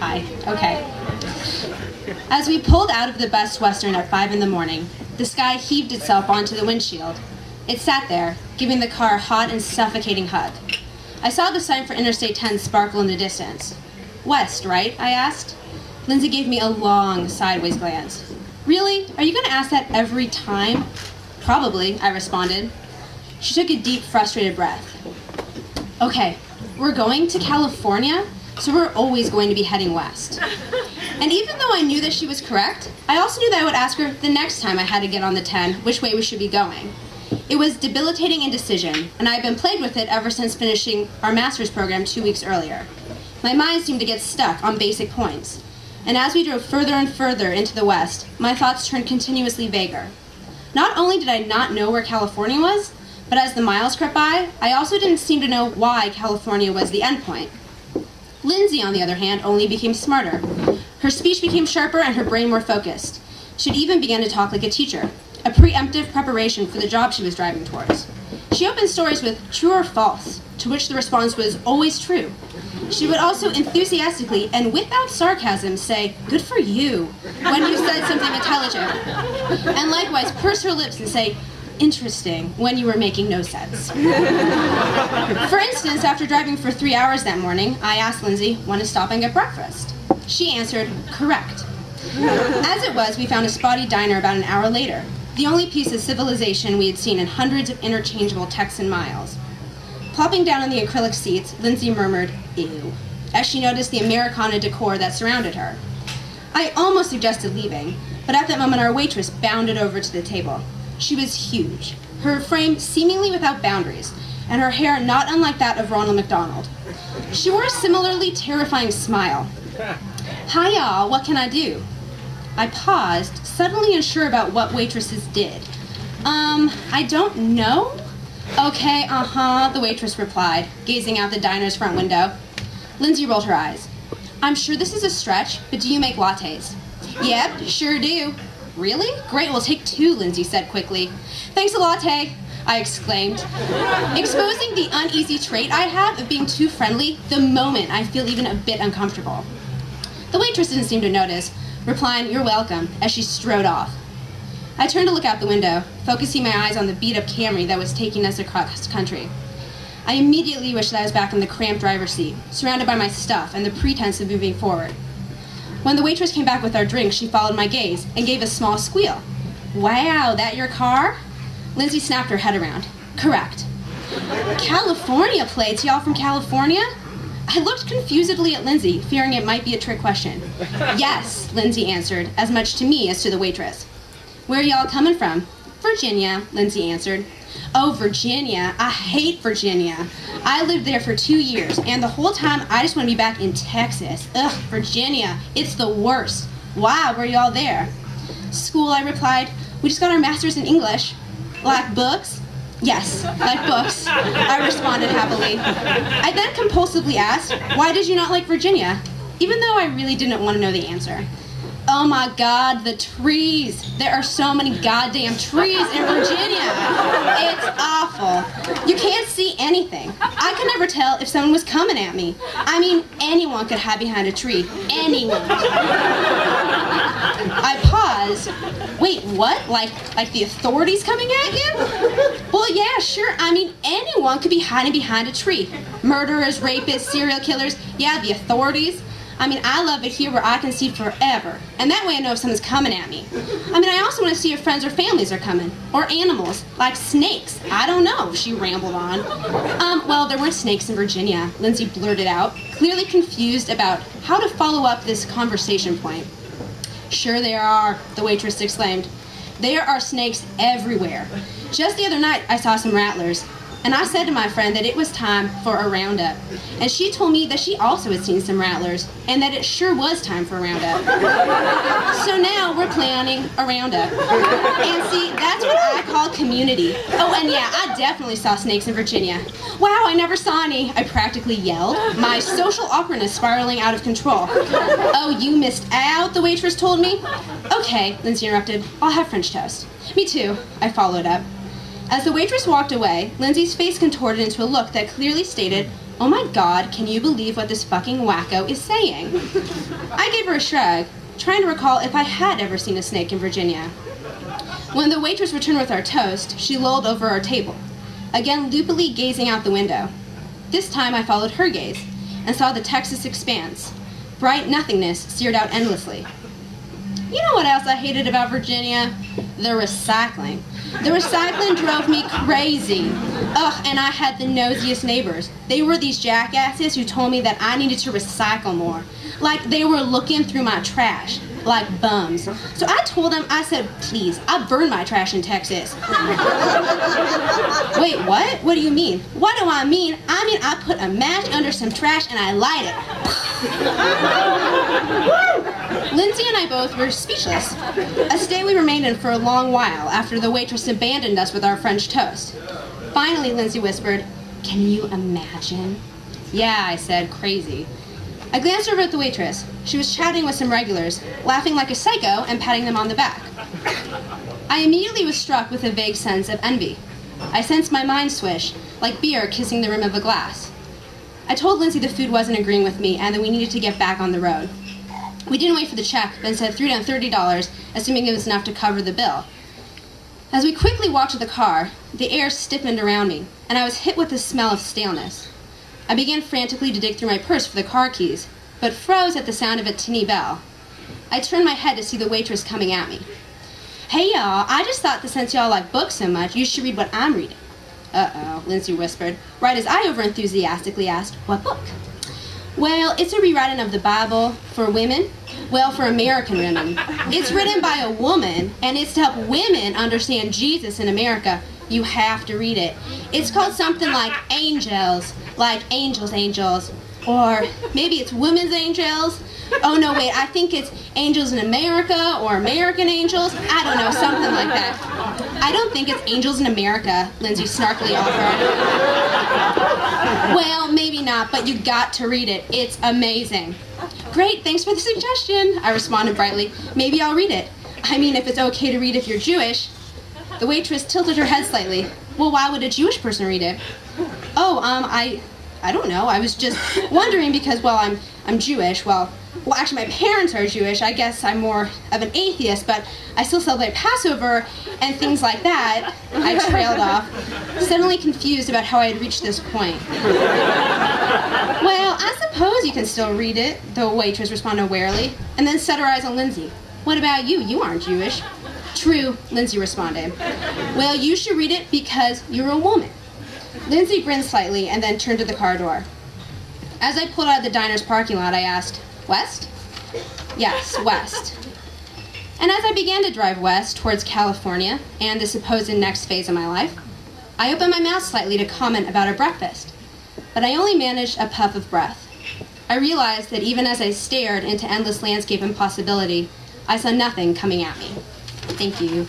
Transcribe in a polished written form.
Hi. Okay. As we pulled out of the Best Western at 5 in the morning, the sky heaved itself onto the windshield. It sat there, giving the car a hot and suffocating hug. I saw the sign for Interstate 10 sparkle in the distance. West, right? I asked. Lindsay gave me a long, sideways glance. Really? Are you going to ask that every time? Probably, I responded. She took a deep, frustrated breath. Okay, we're going to California, so we're always going to be heading west. And even though I knew that she was correct, I also knew that I would ask her the next time I had to get on the 10 which way we should be going. It was debilitating indecision, and I had been plagued with it ever since finishing our master's program 2 weeks earlier. My mind seemed to get stuck on basic points, and as we drove further and further into the west, my thoughts turned continuously vaguer. Not only did I not know where California was, but as the miles crept by, I also didn't seem to know why California was the endpoint. Lindsay, on the other hand, only became smarter. Her speech became sharper and her brain more focused. She'd even began to talk like a teacher, a preemptive preparation for the job she was driving towards. She opened stories with true or false, to which the response was always true. She would also enthusiastically and without sarcasm say, "Good for you," when you said something intelligent. And likewise purse her lips and say, "Interesting," when you were making no sense. For instance, after driving for 3 hours that morning, I asked Lindsay, "Want to stop and get breakfast?" She answered, "Correct." As it was, we found a spotty diner about an hour later, the only piece of civilization we had seen in hundreds of interchangeable Texan miles. Plopping down on the acrylic seats, Lindsay murmured, "Ew," as she noticed the Americana decor that surrounded her. I almost suggested leaving, but at that moment our waitress bounded over to the table. She was huge, her frame seemingly without boundaries, and her hair not unlike that of Ronald McDonald. She wore a similarly terrifying smile. "Hi y'all, what can I do?" I paused, suddenly unsure about what waitresses did. I don't know?" "Okay, the waitress replied, gazing out the diner's front window. Lindsay rolled her eyes. "I'm sure this is a stretch, but do you make lattes?" "Yep, sure do." "Really? Great, we'll take 2, Lindsay said quickly. "Thanks a latte," I exclaimed, exposing the uneasy trait I have of being too friendly the moment I feel even a bit uncomfortable. The waitress didn't seem to notice, replying, "You're welcome," as she strode off. I turned to look out the window, focusing my eyes on the beat-up Camry that was taking us across country. I immediately wished that I was back in the cramped driver's seat, surrounded by my stuff and the pretense of moving forward. When the waitress came back with our drinks, she followed my gaze and gave a small squeal. "Wow, that your car?" Lindsay snapped her head around. "Correct." "California plates, y'all from California?" I looked confusedly at Lindsay, fearing it might be a trick question. "Yes," Lindsay answered, as much to me as to the waitress. "Where y'all coming from?" "Virginia," Lindsay answered. "Oh, Virginia. I hate Virginia. I lived there for 2 years, and the whole time I just want to be back in Texas. Ugh, Virginia. It's the worst. Why were y'all there?" "School," I replied. "We just got our master's in English." "Like books?" "Yes, like books," I responded happily. I then compulsively asked, "Why did you not like Virginia?" even though I really didn't want to know the answer. "Oh my God, the trees. There are so many goddamn trees in Virginia. It's awful. You can't see anything. I could never tell if someone was coming at me. I mean, anyone could hide behind a tree. Anyone." I paused. "Wait, what? Like the authorities coming at you?" "Well, yeah, sure. I mean, anyone could be hiding behind a tree. Murderers, rapists, serial killers. Yeah, the authorities. I mean, I love it here where I can see forever, and that way I know if someone's coming at me. I mean, I also want to see if friends or families are coming, or animals, like snakes. I don't know," she rambled on. Well, there weren't snakes in Virginia," Lindsay blurted out, clearly confused about how to follow up this conversation point. "Sure there are," the waitress exclaimed. "There are snakes everywhere. Just the other night, I saw some rattlers. And I said to my friend that it was time for a roundup. And she told me that she also had seen some rattlers, and that it sure was time for a roundup. So now we're planning a roundup. And see, that's what I call community. Oh, and yeah, I definitely saw snakes in Virginia. Wow, I never saw any," I practically yelled, my social awkwardness spiraling out of control. "Oh, you missed out," the waitress told me. "Okay," Lindsay interrupted, "I'll have French toast." "Me too," I followed up. As the waitress walked away, Lindsay's face contorted into a look that clearly stated, "Oh my God, can you believe what this fucking wacko is saying?" I gave her a shrug, trying to recall if I had ever seen a snake in Virginia. When the waitress returned with our toast, she lolled over our table, again loopily gazing out the window. This time I followed her gaze and saw the Texas expanse. Bright nothingness seared out endlessly. You know what else I hated about Virginia? The recycling. The recycling drove me crazy. Ugh, and I had the nosiest neighbors. They were these jackasses who told me that I needed to recycle more. Like they were looking through my trash, like bums. So I told them, I said, please, I burn my trash in Texas. Wait, what? What do you mean? What do I mean? I mean I put a match under some trash and I light it. Lindsay and I both were speechless. A state we remained in for a long while after the waitress abandoned us with our French toast. Finally, Lindsay whispered, "Can you imagine?" "Yeah," I said, crazy. I glanced over at the waitress. She was chatting with some regulars, laughing like a psycho and patting them on the back. I immediately was struck with a vague sense of envy. I sensed my mind swish, like beer kissing the rim of a glass. I told Lindsay the food wasn't agreeing with me and that we needed to get back on the road. We didn't wait for the check, but instead threw down $30, assuming it was enough to cover the bill. As we quickly walked to the car, the air stiffened around me, and I was hit with the smell of staleness. I began frantically to dig through my purse for the car keys, but froze at the sound of a tinny bell. I turned my head to see the waitress coming at me. "Hey y'all, I just thought that since y'all like books so much, you should read what I'm reading." "Uh-oh," Lindsay whispered, right as I over-enthusiastically asked, "What book?" "Well, it's a rewriting of the Bible for women. Well, for American women. It's written by a woman, and it's to help women understand Jesus in America. You have to read it. It's called something like Angels, like Angels, or maybe it's Women's Angels. Oh no, wait, I think it's Angels in America or American Angels. I don't know, something like that." "I don't think it's Angels in America," Lindsay snarkily offered. "Well, maybe not, but you got to read it. It's amazing." "Great, thanks for the suggestion," I responded brightly. "Maybe I'll read it. I mean, if it's okay to read if you're Jewish." The waitress tilted her head slightly. "Well, why would a Jewish person read it?" "Oh, I don't know. I was just wondering because, well, I'm Jewish. Well, actually, my parents are Jewish. I guess I'm more of an atheist, but I still celebrate Passover and things like that." I trailed off, suddenly confused about how I had reached this point. "Well, I suppose you can still read it," the waitress responded warily, and then set her eyes on Lindsay. "What about you? You aren't Jewish." "True," Lindsay responded. "Well, you should read it because you're a woman." Lindsay grinned slightly and then turned to the car door. As I pulled out of the diner's parking lot, I asked, "West?" "Yes, west." And as I began to drive west towards California and the supposed next phase of my life, I opened my mouth slightly to comment about our breakfast, but I only managed a puff of breath. I realized that even as I stared into endless landscape and possibility, I saw nothing coming at me. Thank you.